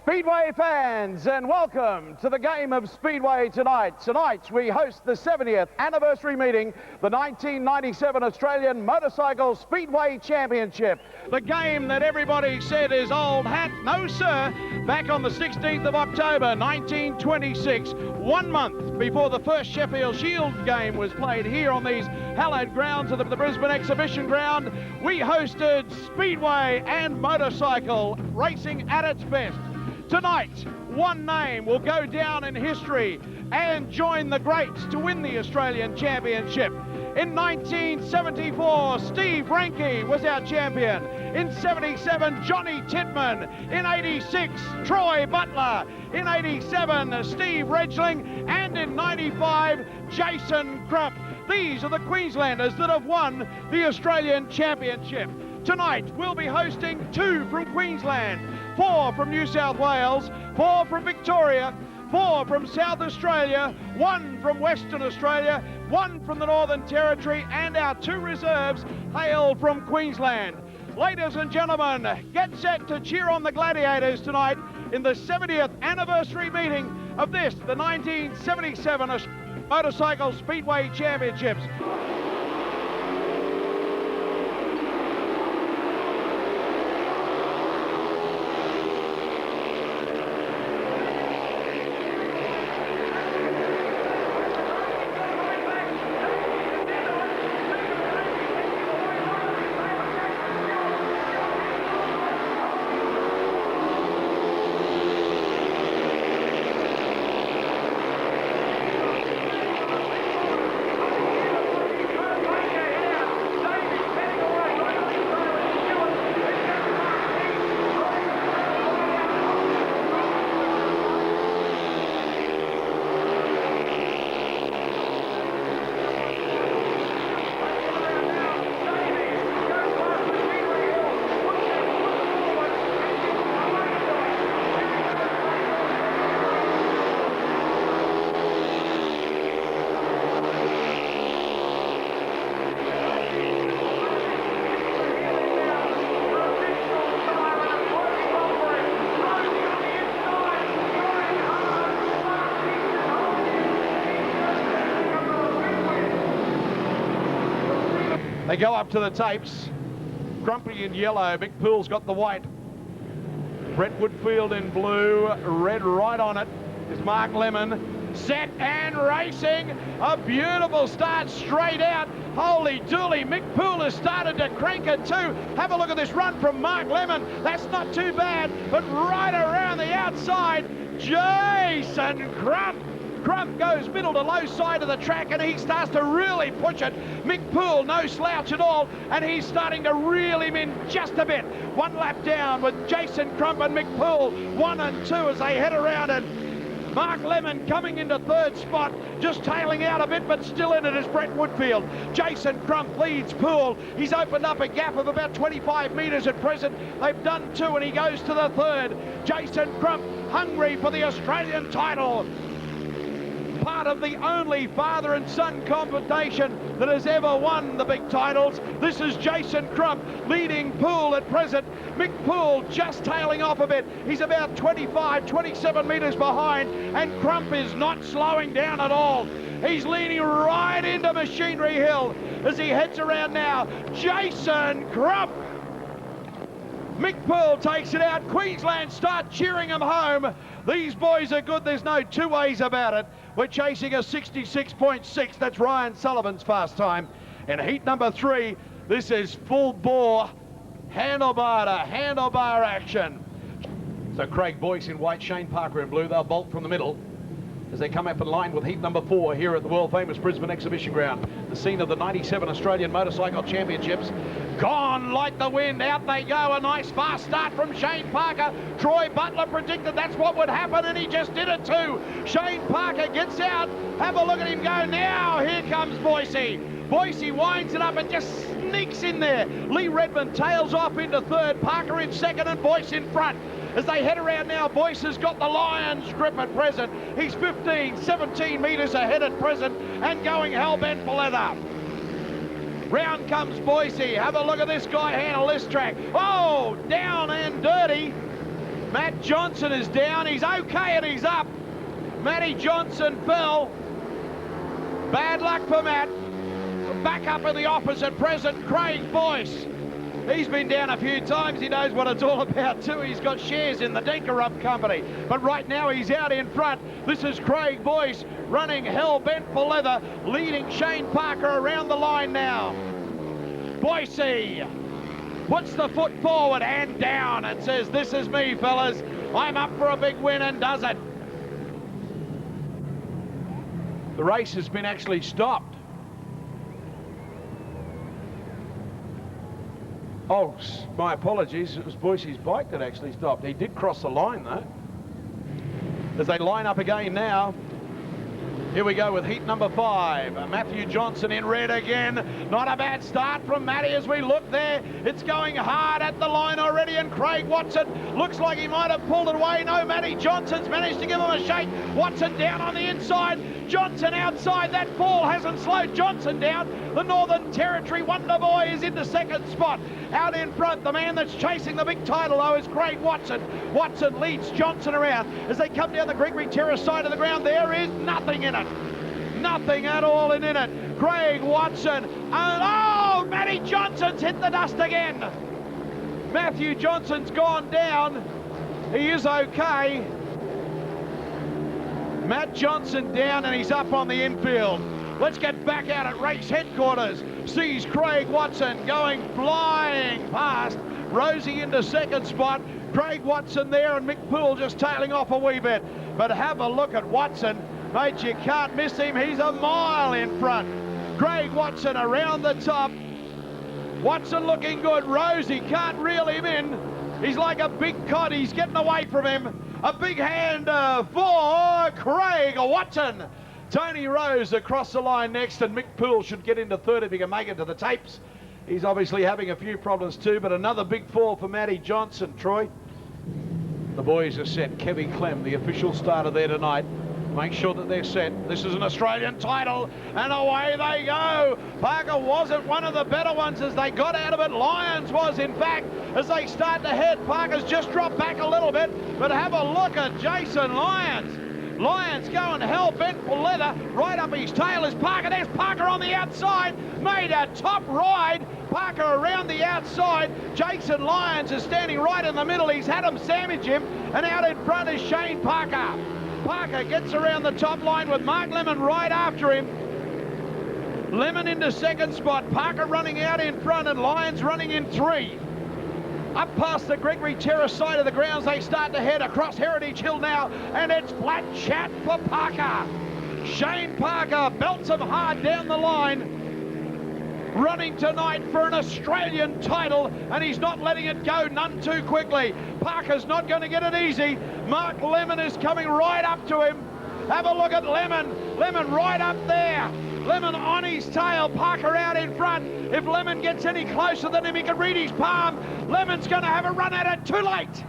Speedway fans, and welcome to the game of Speedway tonight. Tonight we host the 70th anniversary meeting, the 1997 Australian Motorcycle Speedway Championship. The game that everybody said is old hat, no sir, back on the 16th of October 1926, 1 month before the first Sheffield Shield game was played here on these hallowed grounds of the Brisbane Exhibition Ground, we hosted Speedway and motorcycle racing at its best. Tonight, one name will go down in history and join the greats to win the Australian Championship. In 1974, Steve Ranke was our champion. In 77, Johnny Titman. In 86, Troy Butler. In 87, Steve Redgling. And in 95, Jason Crump. These are the Queenslanders that have won the Australian Championship. Tonight, we'll be hosting 2 from Queensland, 4 from New South Wales, 4 from Victoria, 4 from South Australia, 1 from Western Australia, 1 from the Northern Territory, and our 2 reserves hail from Queensland. Ladies and gentlemen, get set to cheer on the Gladiators tonight in the 70th anniversary meeting of this, the 1977 Motorcycle Speedway Championships. They go up to the tapes. Grumpy in yellow, Mick Poole's got the white. Brett Woodfield in blue, red right on it is Mark Lemon. Set and racing, a beautiful start straight out. Holy dooly, Mick Poole has started to crank it too. Have a look at this run from Mark Lemon. That's not too bad, but right around the outside, Jason Crump. Crump goes middle to low side of the track and he starts to really push it. Mick Poole, no slouch at all, and he's starting to reel him in just a bit. 1 lap down with Jason Crump and Mick Poole, 1 and 2 as they head around it. Mark Lemon coming into 3rd spot, just tailing out a bit, but still in it is Brett Woodfield. Jason Crump leads Poole. He's opened up a gap of about 25 metres at present. They've done 2 and he goes to the 3rd. Jason Crump hungry for the Australian title. Part of the only father and son combination that has ever won the big titles. This is Jason Crump leading Poole at present. Mick Poole just tailing off a bit. He's about 25, 27 metres behind, and Crump is not slowing down at all. He's leaning right into Machinery Hill as he heads around now. Jason Crump. Mick Poole takes it out. Queensland start cheering him home. These boys are good. There's no 2 ways about it. We're chasing a 66.6. That's Ryan Sullivan's fast time. In heat number 3, this is full bore handlebar to handlebar action. So Craig Boyce in white, Shane Parker in blue. They'll bolt from the middle as they come up in line with heat number 4 here at the world famous Brisbane Exhibition Ground, the scene of the 97 Australian Motorcycle Championships. Gone like the wind, out they go. A nice fast start from Shane Parker. Troy Butler predicted that's what would happen, and he just did it too. Shane Parker gets out. Have a look at him go now. Here comes Boise. Boise winds it up and just sneaks in there. Lee Redmond tails off into 3rd. Parker in 2nd and Boyce in front. As they head around now, Boyce has got the lion's grip at present. He's 15, 17 metres ahead at present and going hell-bent for leather. Round comes Boise. Have a look at this guy handle this track. Oh, down and dirty. Matt Johnson is down. He's okay and he's up. Matty Johnson fell. Bad luck for Matt. Back up in the office at present, Craig Boyce. He's been down a few times. He knows what it's all about too. He's got shares in the Dinkerup company. But right now he's out in front. This is Craig Boyce running hell-bent for leather, leading Shane Parker around the line now. Boyce puts the foot forward and down and says, this is me, fellas. I'm up for a big win, and does it. The race has been actually stopped. Oh, my apologies. It was Boyce's bike that actually stopped. He did cross the line, though. As they line up again now. Here we go with heat number 5. Matthew Johnson in red again. Not a bad start from Matty as we look there. It's going hard at the line already, and Craig Watson looks like he might have pulled it away. No, Matty Johnson's managed to give him a shake. Watson down on the inside. Johnson outside. That fall hasn't slowed Johnson down. The Northern Territory Wonder Boy is into second spot. Out in front, the man that's chasing the big title, though, is Craig Watson. Watson leads Johnson around. As they come down the Gregory Terrace side of the ground, there is nothing in it. Nothing at all in it. Craig Watson. Oh, Matty Johnson's hit the dust again. Matthew Johnson's gone down. He is okay. Matt Johnson down, and he's up on the infield. Let's get back out at race headquarters. Sees Craig Watson going flying past. Rosie into second spot. Craig Watson there, and Mick Poole just tailing off a wee bit. But have a look at Watson. Mate, you can't miss him. He's a mile in front. Craig Watson around the top. Watson looking good. Rosie can't reel him in. He's like a big cod. He's getting away from him. A big hand for Craig Watson. Tony Rose across the line next, and Mick Poole should get into third if he can make it to the tapes. He's obviously having a few problems too, but another big fall for Matty Johnson, Troy. The boys are set. Kevy Clem, the official starter there tonight. Make sure that they're set. This is an Australian title, and away they go. Parker wasn't one of the better ones as they got out of it. Lyons was, in fact, as they start to head. Parker's just dropped back a little bit, but have a look at Jason Lyons. Lyons going hell-bent for leather. Right up his tail is Parker. There's Parker on the outside. Made a top ride. Parker around the outside. Jason Lyons is standing right in the middle. He's had him sandwich him, and out in front is Shane Parker. Parker gets around the top line with Mark Lemon right after him. Lemon into second spot. Parker running out in front, and Lyons running in 3. Up past the Gregory Terrace side of the grounds, they start to head across Heritage Hill now, and it's flat chat for Parker. Shane Parker belts him hard down the line, running tonight for an Australian title, and he's not letting it go none too quickly. Parker's not going to get it easy. Mark Lemon is coming right up to him. Have a look at Lemon. Lemon right up there. Lemon on his tail, Parker out in front. If Lemon gets any closer than him, he can read his palm. Lemon's going to have a run at it. Too late.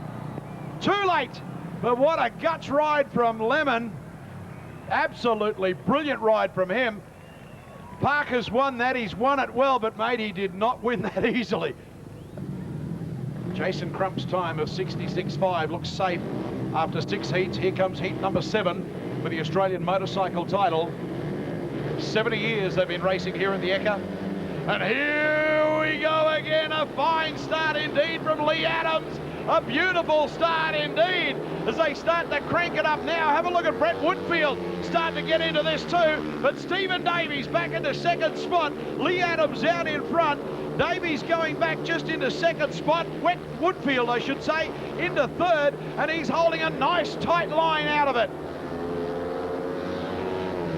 Too late. But what a guts ride from Lemon. Absolutely brilliant ride from him. Parker's won that. He's won it well, but mate, he did not win that easily. Jason Crump's time of 66.5 looks safe after 6 heats. Here comes heat number 7 with the Australian motorcycle title. 70 years they've been racing here in the ecca. And here we go again. A fine start indeed from Lee Adams. A beautiful start indeed as they start to crank it up now. Have a look at Brett Woodfield starting to get into this too. But Stephen Davies back into second spot. Lee Adams out in front. Davies going back just into second spot. Woodfield, I should say, into third. And he's holding a nice tight line out of it.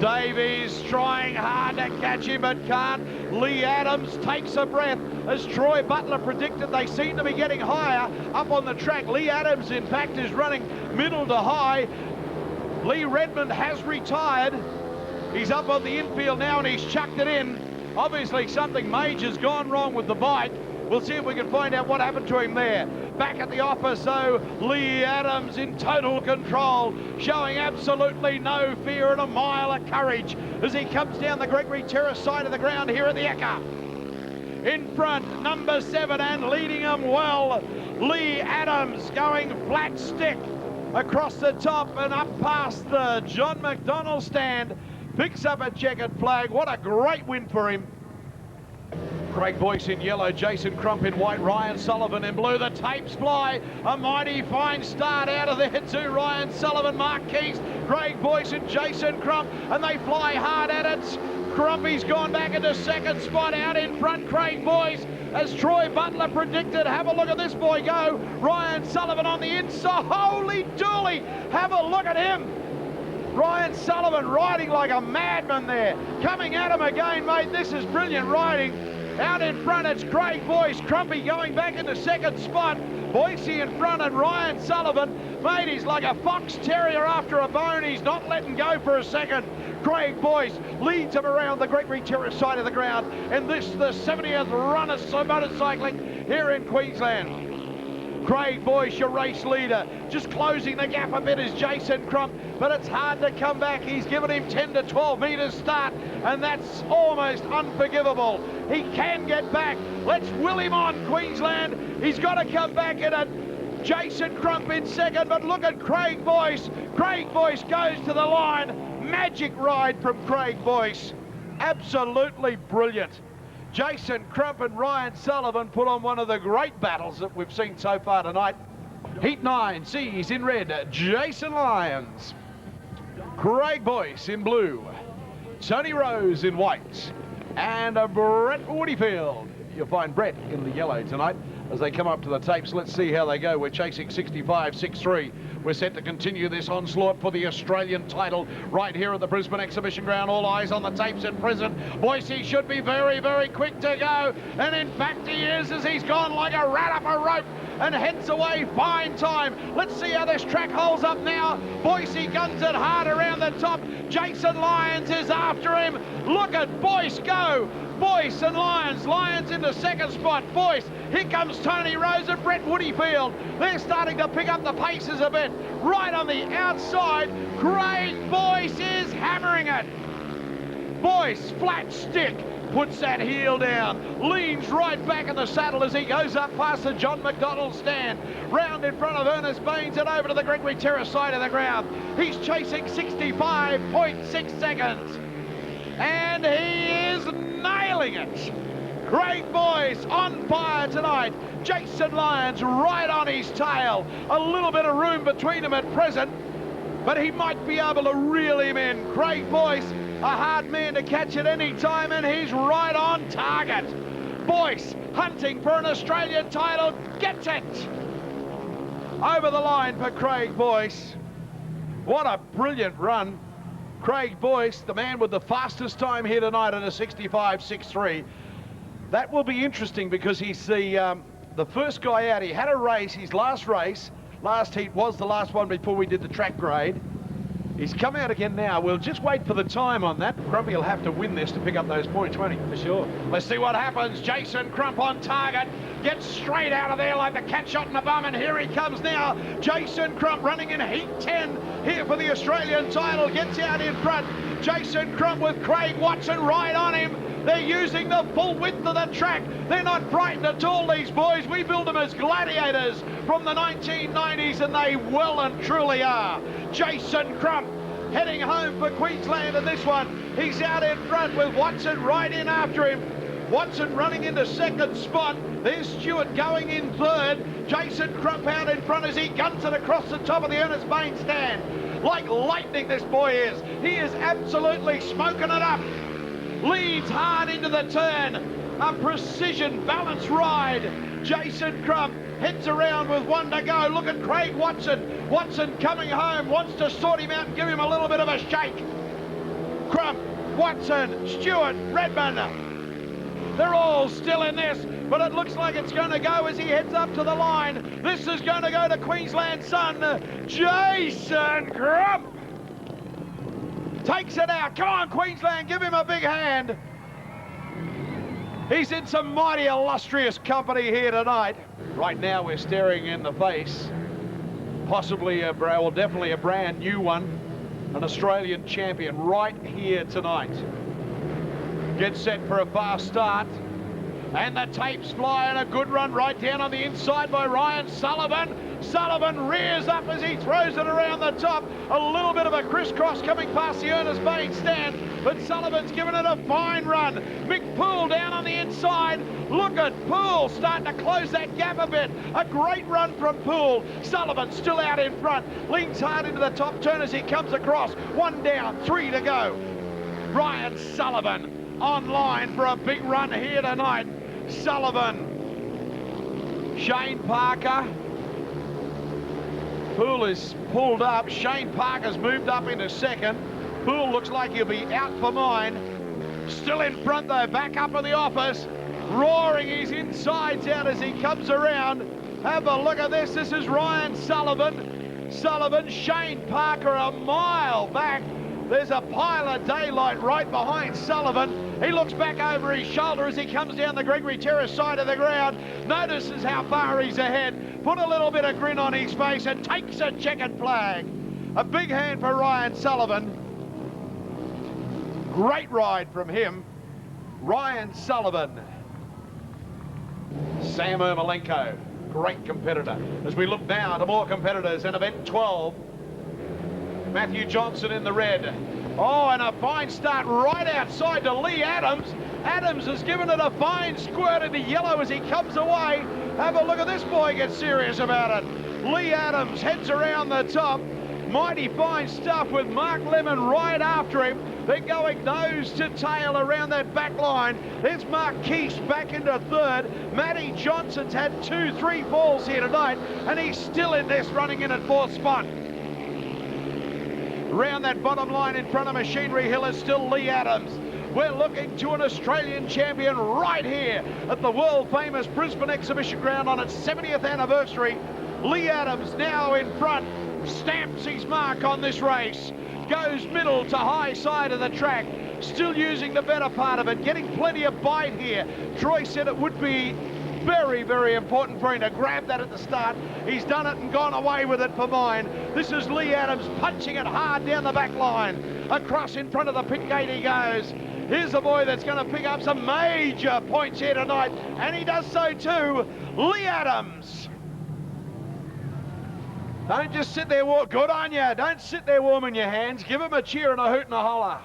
Davies trying hard to catch him but can't. Lee Adams takes a breath. As Troy Butler predicted, they seem to be getting higher up on the track. Lee Adams, in fact, is running middle to high. Lee Redmond has retired. He's up on the infield now and he's chucked it in. Obviously something major's gone wrong with the bike. We'll see if we can find out what happened to him there. Back at the office, though, Lee Adams in total control, showing absolutely no fear and a mile of courage as he comes down the Gregory Terrace side of the ground here at the ecca. In front, number 7, and leading him well. Lee Adams going flat stick across the top and up past the John McDonnell stand. Picks up a checkered flag. What a great win for him. Craig Boyce in yellow, Jason Crump in white, Ryan Sullivan in blue. The tapes fly. A mighty fine start out of there too. Ryan Sullivan, Mark Keys, Craig Boyce and Jason Crump, and they fly hard at it. Crumpy's gone back into second spot. Out in front, Craig Boyce, as Troy Butler predicted. Have a look at this boy go. Ryan Sullivan on the inside. Holy dooly! Have a look at him. Ryan Sullivan riding like a madman there. Coming at him again, mate. This is brilliant riding. Out in front, it's Craig Boyce. Crumpy going back into second spot. Boise in front and Ryan Sullivan. Mate, he's like a fox terrier after a bone. He's not letting go for a second. Craig Boyce leads him around the Gregory Terrace side of the ground. And this, the 70th run of motorcycling here in Queensland. Craig Boyce, your race leader, just closing the gap a bit is Jason Crump, but it's hard to come back. He's given him 10 to 12 metres start, and that's almost unforgivable. He can get back. Let's will him on, Queensland. He's got to come back in it. Jason Crump in second, but look at Craig Boyce. Craig Boyce goes to the line. Magic ride from Craig Boyce. Absolutely brilliant. Jason Crump and Ryan Sullivan put on one of the great battles that we've seen so far tonight. Heat 9 sees in red Jason Lyons, Craig Boyce in blue, Tony Rose in white, and Brett Woodyfield. You'll find Brett in the yellow tonight as they come up to the tapes. Let's see how they go. We're chasing 65.63. We're set to continue this onslaught for the Australian title right here at the Brisbane Exhibition Ground. All eyes on the tapes at present. Boise should be very, very quick to go. And in fact, he is, as he's gone like a rat up a rope and heads away. Fine time. Let's see how this track holds up now. Boise guns it hard around the top. Jason Lyons is after him. Look at Boyce go. Boyce and Lyons. Lyons into second spot. Boyce. Here comes Tony Rose and Brett Woodyfield. They're starting to pick up the paces a bit. Right on the outside, Craig Boyce is hammering it. Boyce, flat stick, puts that heel down, leans right back in the saddle as he goes up past the John McDonnell stand. Round in front of Ernest Baines and over to the Gregory Terrace side of the ground. He's chasing 65.6 seconds. And he is nailing it. Craig Boyce on fire tonight. Jason Lyons right on his tail. A little bit of room between them at present, but he might be able to reel him in. Craig Boyce, a hard man to catch at any time, and he's right on target. Boyce hunting for an Australian title, gets it. Over the line for Craig Boyce. What a brilliant run. Craig Boyce, the man with the fastest time here tonight at a 65.63. That will be interesting because he's the first guy out. He had a race, his last heat was the last one before we did the track grade. He's come out again now. We'll just wait for the time on that. Crumpy will have to win this to pick up those points, won't he? For sure. Let's see what happens. Jason Crump on target. Gets straight out of there like the cat shot in the bum, and here he comes now. Jason Crump running in heat 10 here for the Australian title. Gets out in front. Jason Crump with Craig Watson right on him. They're using the full width of the track. They're not frightened at all, these boys. We build them as gladiators from the 1990s, and they well and truly are. Jason Crump heading home for Queensland in this one. He's out in front with Watson right in after him. Watson running into second spot. There's Stewart going in third. Jason Crump out in front as he guns it across the top of the Ernest Baines stand. Like lightning, this boy is. He is absolutely smoking it up. Leads hard into the turn. A precision balance ride. Jason Crump heads around with one to go. Look at Craig Watson. Watson coming home, wants to sort him out and give him a little bit of a shake. Crump, Watson, Stewart, Redmond. They're all still in this, but it looks like it's going to go as he heads up to the line. This is going to go to Queensland's son, Jason Crump. Takes it out. Come on, Queensland, give him a big hand. He's in some mighty illustrious company here tonight. Right now we're staring in the face, possibly definitely a brand new one, an Australian champion right here tonight. Gets set for a fast start, And the tapes fly, and a good run right down on the inside by Ryan Sullivan. Sullivan rears up as he throws it around the top. A little bit of a crisscross coming past the Ernest Bain stand, but Sullivan's given it a fine run. Mick Poole down on the inside. Look at Poole starting to close that gap a bit. A great run from Poole. Sullivan still out in front. Leans hard into the top turn as he comes across. 1 down, 3 to go. Ryan Sullivan online for a big run here tonight. Sullivan. Shane Parker. Poole is pulled up. Shane Parker's moved up into second. Poole looks like he'll be out for mine. Still in front though, back up in the office. Roaring his insides out as he comes around. Have a look at this. This is Ryan Sullivan. Shane Parker a mile back. There's a pile of daylight right behind Sullivan. He looks back over his shoulder as he comes down the Gregory Terrace side of the ground. Notices how far he's ahead. Put a little bit of grin on his face and takes a checkered flag. A big hand for Ryan Sullivan. Great ride from him. Ryan Sullivan. Sam Ermolenko, great competitor. As we look now to more competitors in event 12. Matthew Johnson in the red. Oh, and a fine start right outside to Lee Adams. Adams has given it a fine squirt in the yellow as he comes away. Have a look at this boy get serious about it. Lee Adams heads around the top. Mighty fine stuff with Mark Lemon right after him. They're going nose to tail around that back line. There's Mark Keese back into third. Matty Johnson's had 2-3 falls here tonight, and he's still in this, running in at fourth spot. Round that bottom line in front of Machinery Hill is still Lee Adams. We're looking to an Australian champion right here at the world famous Brisbane Exhibition Ground on its 70th anniversary. Lee Adams now in front, stamps his mark on this race. Goes middle to high side of the track, still using the better part of it, getting plenty of bite here. Troy said it would be very, very important for him to grab that at the start. He's done it and gone away with it for mine. This is Lee Adams punching it hard down the back line. Across in front of the pit gate he goes. Here's a boy that's going to pick up some major points here tonight, and he does so too. Lee Adams. Don't just sit there, good on you. Don't sit there warming your hands. Give him a cheer and a hoot and a holler.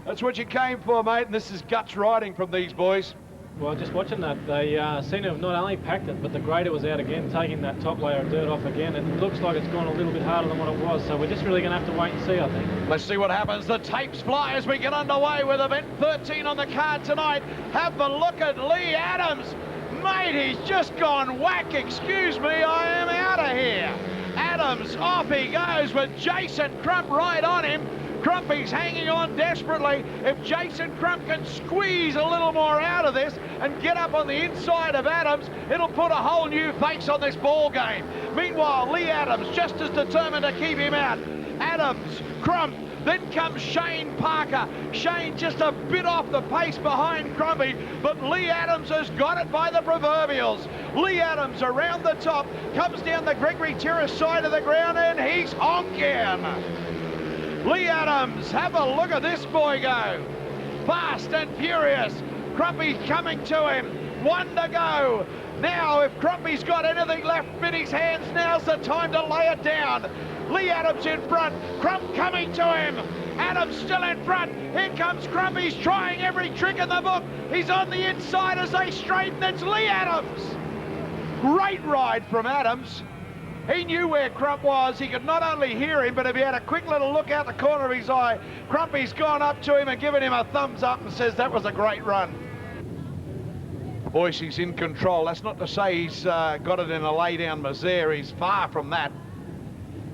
That's what you came for, mate, and this is guts riding from these boys. Well, just watching that, they seem to have not only packed it, but the grader was out again, taking that top layer of dirt off again. It looks like it's gone a little bit harder than what it was, so we're just really going to have to wait and see, I think. Let's see what happens. The tapes fly as we get underway with event 13 on the card tonight. Have a look at Lee Adams. Mate, he's just gone whack. Excuse me, I am out of here. Adams, off he goes with Jason Crump right on him. Crumpy's hanging on desperately. If Jason Crump can squeeze a little more out of this and get up on the inside of Adams, it'll put a whole new face on this ball game. Meanwhile, Lee Adams just as determined to keep him out. Adams, Crump, then comes Shane Parker. Shane just a bit off the pace behind Crumpy, but Lee Adams has got it by the proverbials. Lee Adams around the top, comes down the Gregory Terrace side of the ground, and he's honking. Lee Adams, have a look at this boy go. Fast and furious. Crumpy's coming to him. 1 to go. Now, if Crumpy's got anything left in his hands, now's the time to lay it down. Lee Adams in front. Crump coming to him. Adams still in front. Here comes Crump. He's trying every trick in the book. He's on the inside as they straighten. It's Lee Adams. Great ride from Adams. He knew where Crump was. He could not only hear him, but if he had a quick little look out the corner of his eye, Crumpy's gone up to him and given him a thumbs up and says that was a great run. Boyce's in control. That's not to say he's got it in a lay-down misere. He's far from that.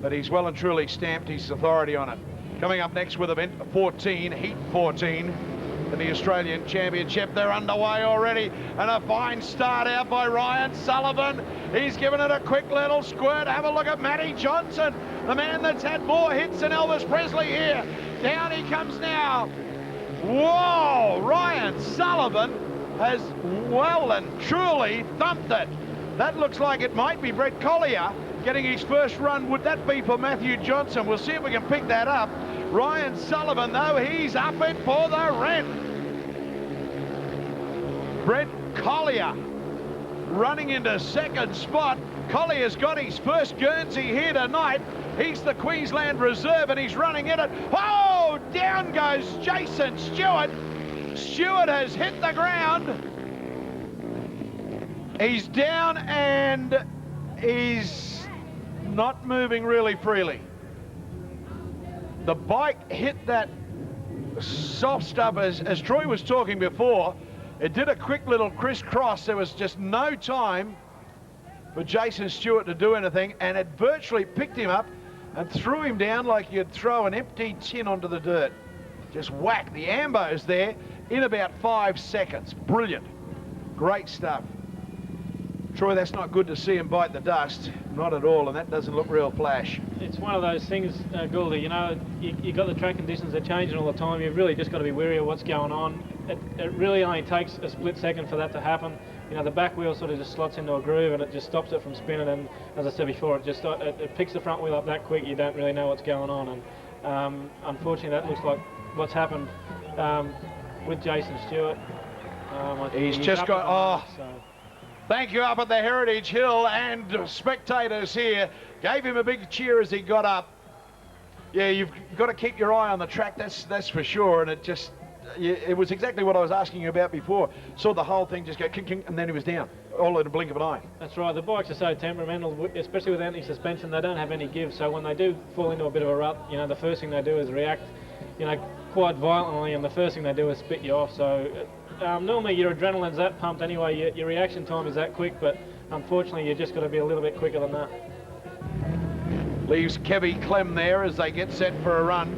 But he's well and truly stamped his authority on it. Coming up next with event 14, heat 14. In the Australian Championship, they're underway already, and a fine start out by Ryan Sullivan. He's given it a quick little squirt. Have a look at Matty Johnson, the man that's had more hits than Elvis Presley here. Down he comes now. Whoa, Ryan Sullivan has well and truly thumped it. That looks like it might be Brett Collier getting his first run. Would that be for Matthew Johnson? We'll see if we can pick that up. Ryan Sullivan, though, he's up it for the rent. Brent Collier running into second spot. Collier's got his first Guernsey here tonight. He's the Queensland reserve and he's running in it. Oh, down goes Jason Stewart. Stewart has hit the ground. He's down and he's not moving really freely. The bike hit that soft stuff as Troy was talking before. It did a quick little crisscross. There was just no time for Jason Stewart to do anything, and it virtually picked him up and threw him down like you'd throw an empty tin onto the dirt. Just whack the ambos there in about 5 seconds. Brilliant. Great stuff. Troy, that's not good to see him bite the dust. Not at all, and that doesn't look real flash. It's one of those things, Gouldy, you know, you got the track conditions, they're changing all the time. You've really just got to be wary of what's going on. It really only takes a split second for that to happen. You know, the back wheel sort of just slots into a groove and it just stops it from spinning, and as I said before, it picks the front wheel up that quick you don't really know what's going on. And unfortunately that looks like what's happened with Jason Stewart. He's just got, thank you up at the Heritage Hill, and spectators here gave him a big cheer as he got up. Yeah, you've got to keep your eye on the track, that's for sure, and it was exactly what I was asking you about before. Saw the whole thing just go kink, kink, and then he was down, all in a blink of an eye. That's right, the bikes are so temperamental, especially with anti-suspension, they don't have any give, so when they do fall into a bit of a rut, you know, the first thing they do is react, you know, quite violently, and the first thing they do is spit you off. So normally your adrenaline's that pumped anyway, your reaction time is that quick, but unfortunately you just got to be a little bit quicker than that. Leaves Kevy Clem there as they get set for a run.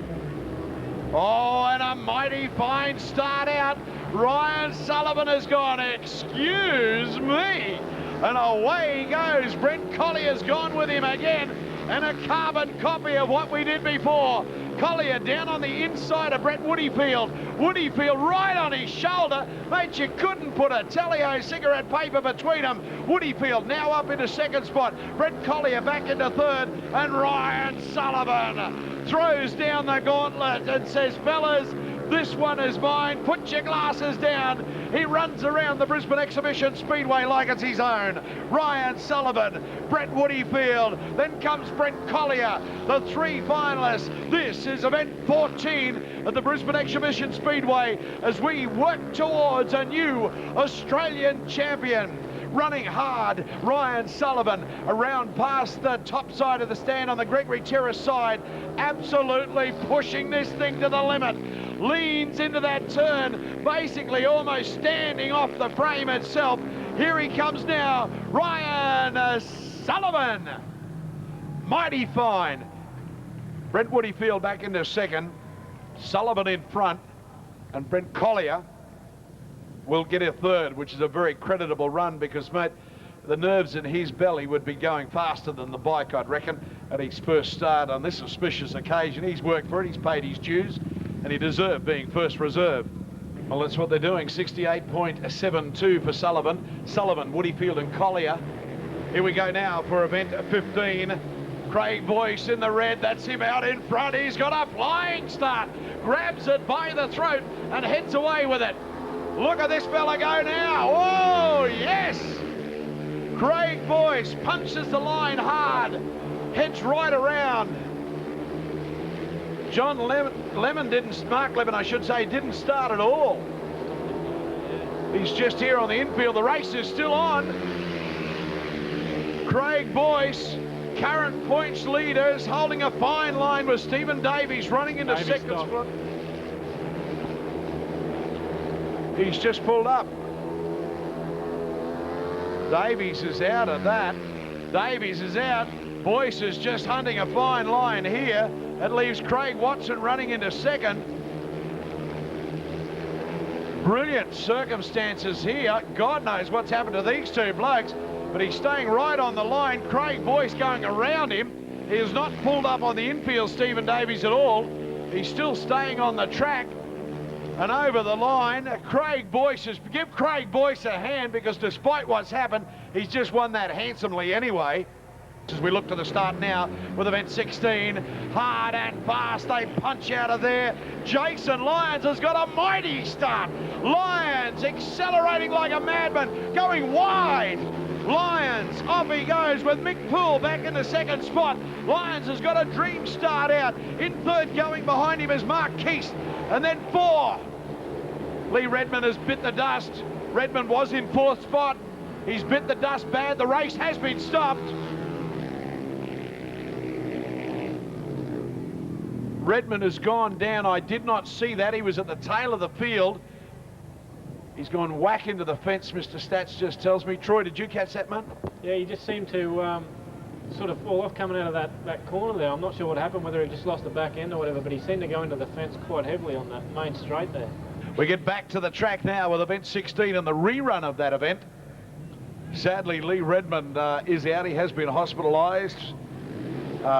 Oh, and a mighty fine start out. Ryan Sullivan has gone, excuse me, and away he goes. Brent Collier's gone with him again, and a carbon copy of what we did before. Collier down on the inside of Brett Woodyfield. Woodyfield right on his shoulder. Mate, you couldn't put a Tallio cigarette paper between them. Woodyfield now up into second spot. Brett Collier back into third. And Ryan Sullivan throws down the gauntlet and says, fellas, this one is mine. Put your glasses down. He runs around the Brisbane Exhibition Speedway like it's his own. Ryan Sullivan, Brett Woodyfield, then comes Brent Collier, the three finalists. This is event 14 at the Brisbane Exhibition Speedway as we work towards a new Australian champion. Running hard, Ryan Sullivan around past the top side of the stand on the Gregory Terrace side, absolutely pushing this thing to the limit. Leans into that turn, basically almost standing off the frame itself. Here he comes now, Ryan Sullivan. Mighty fine. Brent Woodyfield back into second, Sullivan in front, and Brent Collier will get a third, which is a very creditable run because, mate, the nerves in his belly would be going faster than the bike, I'd reckon, at his first start on this auspicious occasion. He's worked for it, he's paid his dues, and he deserved being first reserve. Well, that's what they're doing, 68.72 for Sullivan. Sullivan, Woodyfield and Collier. Here we go now for event 15. Craig Boyce in the red, that's him out in front. He's got a flying start, grabs it by the throat and heads away with it. Look at this fella go now. Oh, yes. Craig Boyce punches the line hard, heads right around. John Mark Lemon, I should say, didn't start at all. He's just here on the infield. The race is still on. Craig Boyce, current points leaders, holding a fine line with Stephen Davies running into second spot. He's just pulled up. Davies is out of that. Davies is out. Boyce is just hunting a fine line here. That leaves Craig Watson running into second. Brilliant circumstances here. God knows what's happened to these two blokes, but he's staying right on the line. Craig Boyce going around him. He has not pulled up on the infield, Stephen Davies, at all. He's still staying on the track. And over the line, Craig Boyce give Craig Boyce a hand because despite what's happened, he's just won that handsomely anyway. As we look to the start now with event 16, hard and fast, they punch out of there. Jason Lyons has got a mighty start. Lyons accelerating like a madman, going wide. Lyons, off he goes with Mick Poole back in the second spot. Lyons has got a dream start out. In third, going behind him is Mark Keast. And then 4. Lee Redmond has bit the dust. Redmond was in 4th spot. He's bit the dust bad. The race has been stopped. Redmond has gone down. I did not see that. He was at the tail of the field. He's gone whack into the fence, Mr. Stats just tells me. Troy, did you catch that, man? Yeah, he just seemed to sort of fall off coming out of that corner there. I'm not sure what happened, whether he just lost the back end or whatever, but he seemed to go into the fence quite heavily on that main straight there. We get back to the track now with event 16 and the rerun of that event. Sadly, Lee Redmond is out. He has been hospitalised.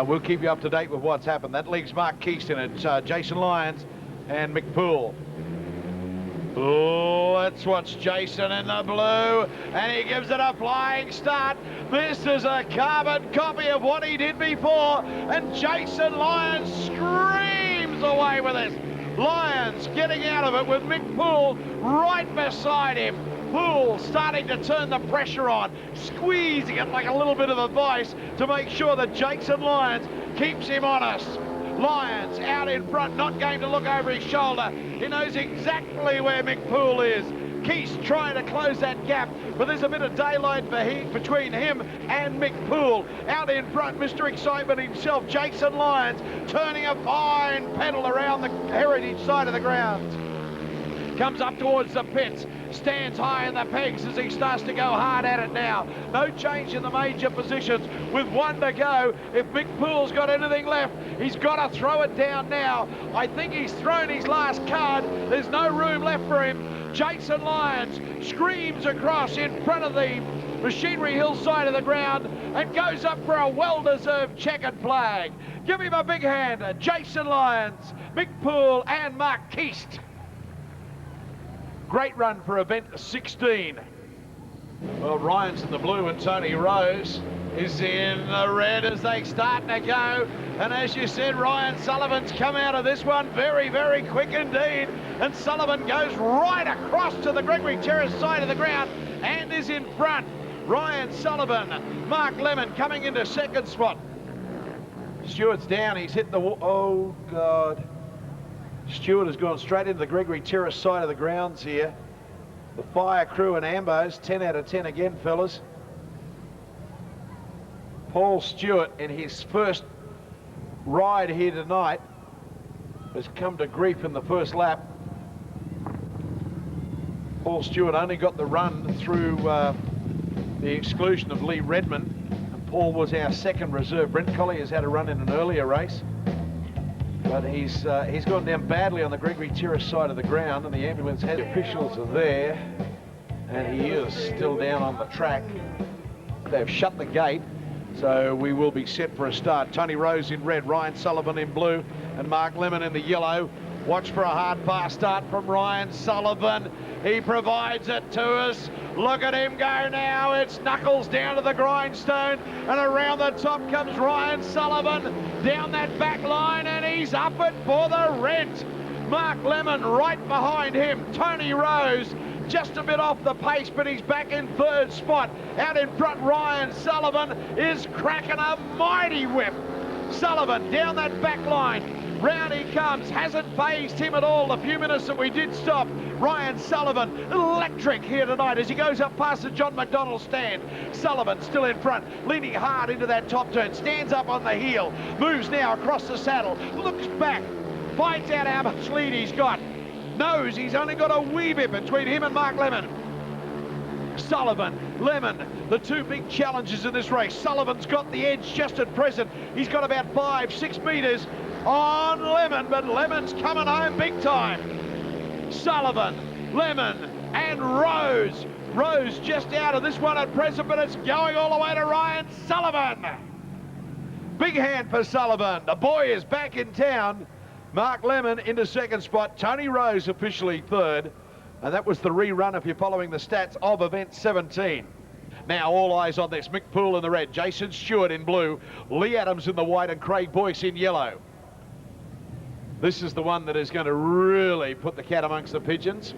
We'll keep you up to date with what's happened. That leaves Mark Keast in it, Jason Lyons and Mick Poole. Let's watch Jason in the blue, and he gives it a flying start. This is a carbon copy of what he did before, and Jason Lyons screams away with this. Lyons getting out of it with Mick Poole right beside him. Poole starting to turn the pressure on, squeezing it like a little bit of a vice to make sure that Jason Lyons keeps him honest. Lyons out in front, not going to look over his shoulder. He knows exactly where Mick Poole is. Keast trying to close that gap, but there's a bit of daylight between him and Mick Poole. Out in front, Mr. Excitement himself, Jason Lyons, turning a fine pedal around the heritage side of the ground. Comes up towards the pits, stands high in the pegs as he starts to go hard at it now. No change in the major positions with 1 to go. If Mick Poole's got anything left, he's got to throw it down now. I think he's thrown his last card. There's no room left for him. Jason Lyons screams across in front of the Machinery Hill side of the ground and goes up for a well-deserved checkered flag. Give him a big hand, Jason Lyons, Mick Poole and Mark Keast. Great run for event 16. Well, Ryan's in the blue and Tony Rose is in the red as they start to go. And as you said, Ryan Sullivan's come out of this one very, very quick indeed. And Sullivan goes right across to the Gregory Terrace side of the ground and is in front. Ryan Sullivan, Mark Lemon coming into second spot. Stewart's down, he's hit the wall. Oh, God. Stewart has gone straight into the Gregory Terrace side of the grounds here. The fire crew and Ambos, 10 out of 10 again, fellas. Paul Stewart, in his first ride here tonight, has come to grief in the first lap. Paul Stewart only got the run through the exclusion of Lee Redmond. And Paul was our second reserve. Brent Collier's had a run in an earlier race. But he's gone down badly on the Gregory Terrace side of the ground, and the ambulance head officials are there, and he is still down on the track. They've shut the gate, so we will be set for a start. Tony Rose in red, Ryan Sullivan in blue, and Mark Lemon in the yellow. Watch for a hard fast start from Ryan Sullivan. He provides it to us. Look at him go now. It's knuckles down to the grindstone, and around the top comes Ryan Sullivan down that back line, and he's up it for the rent. Mark Lemon right behind him. Tony Rose just a bit off the pace, but he's back in third spot. Out in front, Ryan Sullivan is cracking a mighty whip. Sullivan down that back line. Round he comes, hasn't phased him at all the few minutes that we did stop. Ryan Sullivan, electric here tonight as he goes up past the John McDonnell stand. Sullivan still in front, leaning hard into that top turn, stands up on the heel, moves now across the saddle, looks back, finds out how much lead he's got, knows he's only got a wee bit between him and Mark Lemon. Sullivan, Lemon, the two big challenges in this race. Sullivan's got the edge just at present. He's got about 5-6 metres on Lemon, but Lemon's coming home big time. Sullivan, Lemon and Rose. Rose just out of this one at present, but it's going all the way to Ryan Sullivan. Big hand for Sullivan. The boy is back in town. Mark Lemon into second spot. Tony Rose officially third. And that was the rerun, if you're following the stats, of event 17. Now all eyes on this. Mick Poole in the red, Jason Stewart in blue, Lee Adams in the white and Craig Boyce in yellow. This is the one that is going to really put the cat amongst the pigeons.